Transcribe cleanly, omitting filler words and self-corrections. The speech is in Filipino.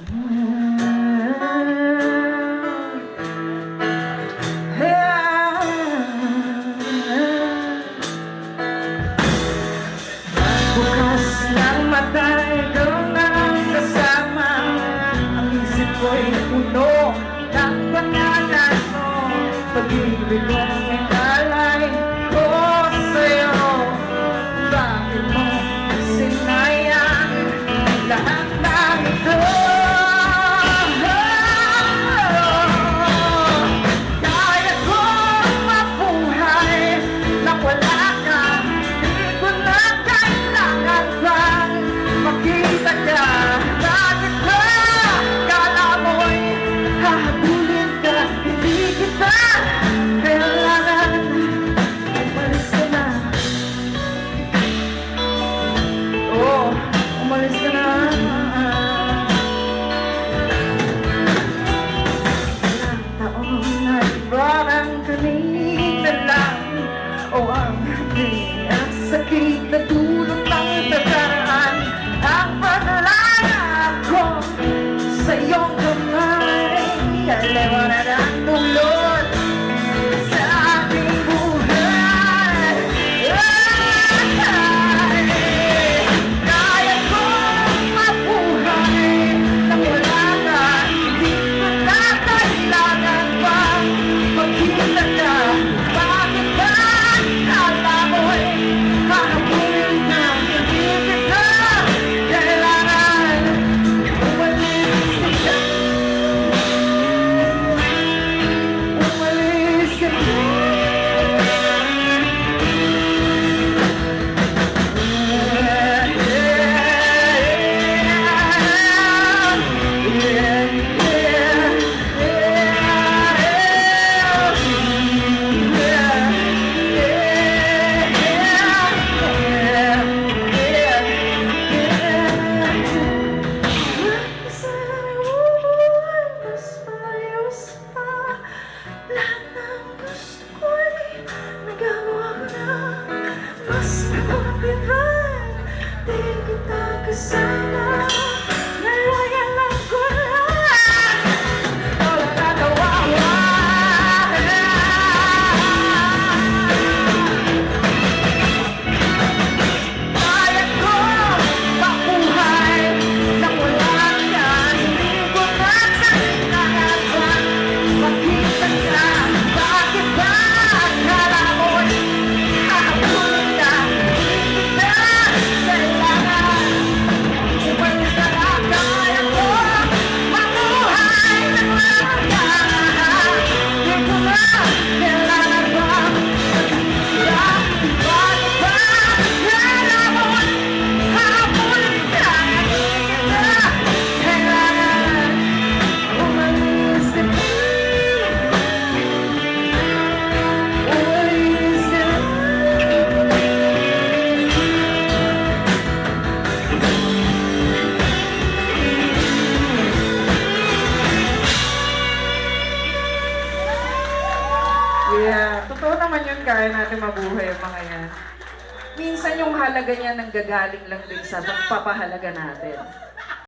Bukas ng matay, ikaw na ang kasama. Ang isip ko'y puno ng pangalan mo. Pag-ibig kong inalay ko sa'yo. Bakit mo sinayang lahat ng ito? Kaya kong mabuhay nang wala ka. Di ko na kailangan pang makita ka. Bakit ba kala mo'y hahabulin ka? Hindi kita kailangan. Umalis ka na. Oh, umalis ka na. Ilang taon ay parang kanina lang. O ang hangin at sakit na dulot ng nakaraan. Ang paglalaan ko sa iyong kamay. Alam na ang dulot sa aking buhay. Kaya kong mabuhay nang wala ka. Hindi ko na kailangan pang magkita ka. Bakit ba kala mo'y hahabulin ka? Hindi kita kailangan. Umalis ka. Umalis ka na. Lahat ng gusto ko'y nagawa ko na. Mas mapapihan, di kita kasama. Ngayon alam ko na wala na nawawa. Kaya ko mabuhay nang wala ka. Hindi ko na kailangan pang makita ka. Bakit ba akala mo'y hahabulin ka? Hindi kita kailangan. Umalis ka na. Kaya ko mabuhay nang wala ka. Hindi ko na kailangan pang makita. Bakit ba akala mo'y hahabulin ka? Hindi kita kailangan. Umalis ka na. Umalis ka na. Yeah, totoo naman yun, kaya natin mabuhay ang mga yan. Minsan yung halaga niya nanggagaling lang din sa pagpapahalaga natin.